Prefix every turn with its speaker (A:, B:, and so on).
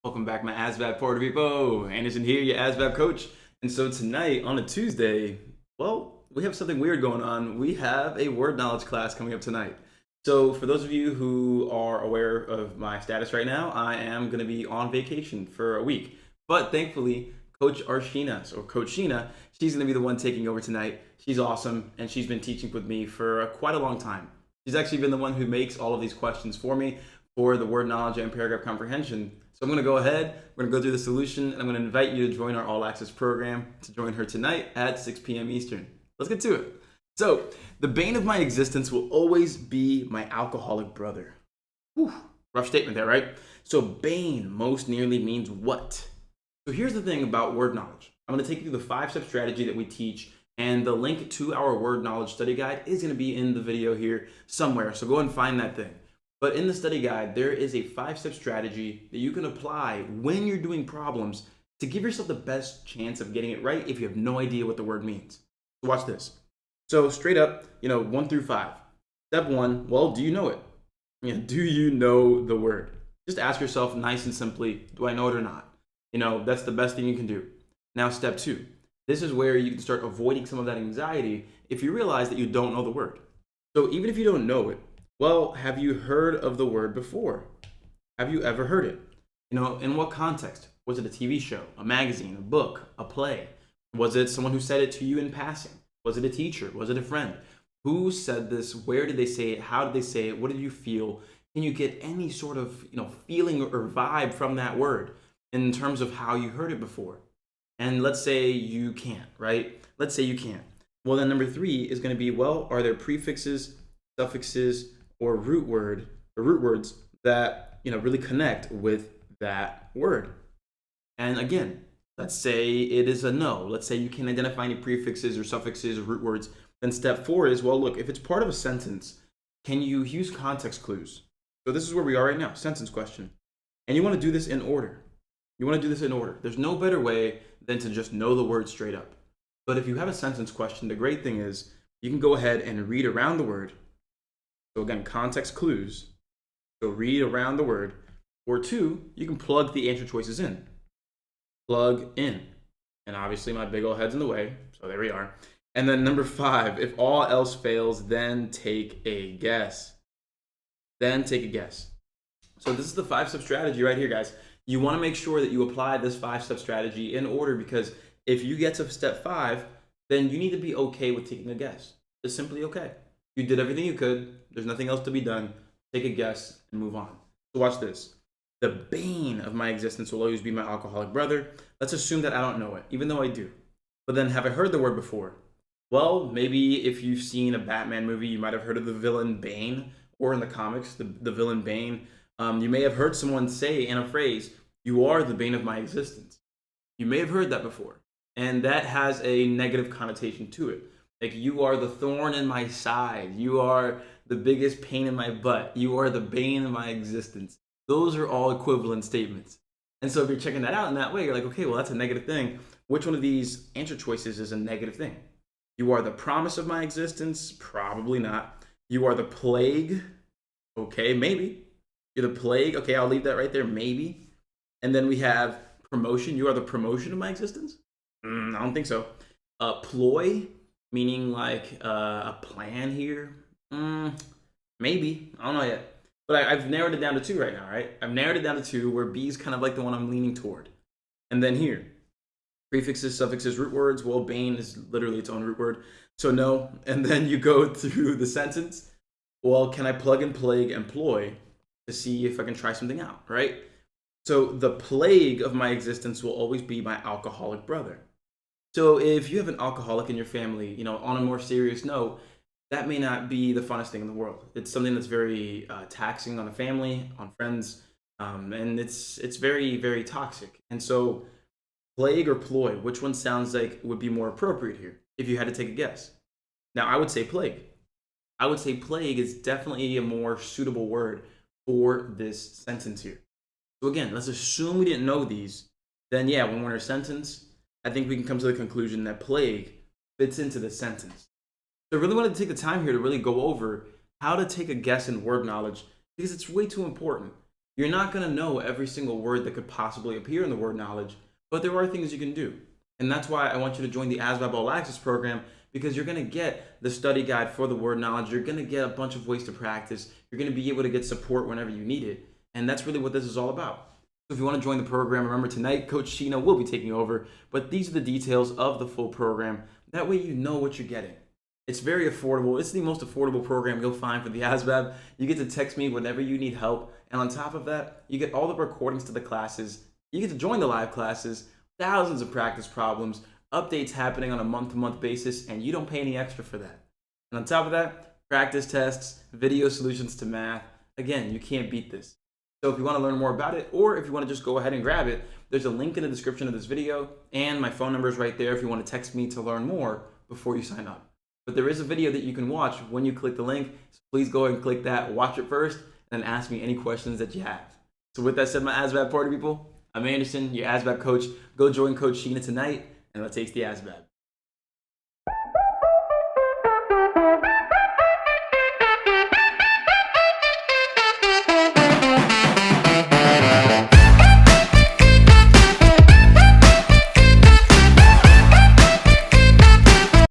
A: Welcome back, my ASVAB Puerto Rico. Anderson here, your ASVAB coach. And so tonight on a Tuesday, well, we have something weird going on. We have a word knowledge class coming up tonight. So for those of you who are aware of my status right now, I am going to be on vacation for a week. But thankfully, Coach Arshina, or Coach Sheena, she's going to be the one taking over tonight. She's awesome, and she's been teaching with me for quite a long time. She's actually been the one who makes all of these questions for me for the word knowledge and paragraph comprehension. So I'm going to go ahead, we're going to go through the solution, and I'm going to invite you to join our All Access program to join her tonight at 6 p.m. Eastern. Let's get to it. So, the bane of my existence will always be my alcoholic brother. Whew, rough statement there, right? So, bane most nearly means what? So here's the thing about word knowledge. I'm going to take you through the 5-step strategy that we teach, and the link to our word knowledge study guide is going to be in the video here somewhere. So go ahead and find that thing. But in the study guide, there is a 5-step strategy that you can apply when you're doing problems to give yourself the best chance of getting it right if you have no idea what the word means. So watch this. So straight up, 1 through 5. Step 1, well, do you know it? Do you know the word? Just ask yourself nice and simply, do I know it or not? That's the best thing you can do. Now, step 2. This is where you can start avoiding some of that anxiety if you realize that you don't know the word. So even if you don't know it, well, have you heard of the word before? Have you ever heard it? In what context? Was it a TV show, a magazine, a book, a play? Was it someone who said it to you in passing? Was it a teacher? Was it a friend? Who said this? Where did they say it? How did they say it? What did you feel? Can you get any sort of, feeling or vibe from that word in terms of how you heard it before? And let's say you can't, right? Let's say you can't. Well, then number 3 is going to be, well, are there prefixes, suffixes, or root words that really connect with that word? And again, let's say it is a no. Let's say you can't identify any prefixes or suffixes or root words. Then step 4 is, well, look, if it's part of a sentence, can you use context clues? So this is where we are right now, sentence question. And you want to do this in order. There's no better way than to just know the word straight up. But if you have a sentence question, the great thing is you can go ahead and read around the word. So again, context clues. So read around the word. Or 2, you can plug the answer choices in. Plug in. And obviously my big old head's in the way, so there we are. And then number 5, if all else fails, then take a guess. So this is the 5-step strategy right here, guys. You want to make sure that you apply this 5-step strategy in order, because if you get to step 5, then you need to be okay with taking a guess. It's simply okay. You did everything you could. There's nothing else to be done. Take a guess and move on. So watch this. The bane of my existence will always be my alcoholic brother. Let's assume that I don't know it, even though I do. But then have I heard the word before? Well, maybe if you've seen a Batman movie, you might have heard of the villain Bane, or in the comics, the villain Bane. You may have heard someone say in a phrase, "You are the bane of my existence." You may have heard that before. And that has a negative connotation to it. Like, you are the thorn in my side. You are the biggest pain in my butt. You are the bane of my existence. Those are all equivalent statements. And so if you're checking that out in that way, you're like, okay, well, that's a negative thing. Which one of these answer choices is a negative thing? You are the promise of my existence? Probably not. You are the plague? Okay, maybe. You're the plague? Okay, I'll leave that right there, maybe. And then we have promotion. You are the promotion of my existence? I don't think so. Ploy? Meaning like a plan here? Maybe. I don't know yet. But I've narrowed it down to 2 right now, right? I've narrowed it down to 2, where B is kind of like the one I'm leaning toward. And then here, prefixes, suffixes, root words. Well, bane is literally its own root word, so no. And then you go through the sentence. Well, can I plug in plague and ploy to see if I can try something out, right? So the plague of my existence will always be my alcoholic brother. So if you have an alcoholic in your family, on a more serious note, that may not be the funnest thing in the world. It's something that's very taxing on a family, on friends, and it's very, very toxic. And so plague or ploy, which one sounds like would be more appropriate here if you had to take a guess? Now, I would say plague. I would say plague is definitely a more suitable word for this sentence here. So again, let's assume we didn't know these. Then yeah, when we're in a sentence, I think we can come to the conclusion that plague fits into the sentence. So I really wanted to take the time here to really go over how to take a guess in word knowledge, because it's way too important. You're not going to know every single word that could possibly appear in the word knowledge, but there are things you can do. And that's why I want you to join the ASVAB All Access program, because you're going to get the study guide for the word knowledge. You're going to get a bunch of ways to practice. You're going to be able to get support whenever you need it. And that's really what this is all about. So if you want to join the program, remember tonight, Coach Sheena will be taking over, but these are the details of the full program. That way you know what you're getting. It's very affordable. It's the most affordable program you'll find for the ASVAB. You get to text me whenever you need help. And on top of that, you get all the recordings to the classes. You get to join the live classes, thousands of practice problems, updates happening on a month-to-month basis, and you don't pay any extra for that. And on top of that, practice tests, video solutions to math. Again, you can't beat this. So if you want to learn more about it, or if you want to just go ahead and grab it, there's a link in the description of this video, and my phone number is right there if you want to text me to learn more before you sign up. But there is a video that you can watch when you click the link, so please go ahead and click that, watch it first, and then ask me any questions that you have. So with that said, my ASVAB party people, I'm Anderson, your ASVAB coach. Go join Coach Sheena tonight, and let's ace the ASVAB.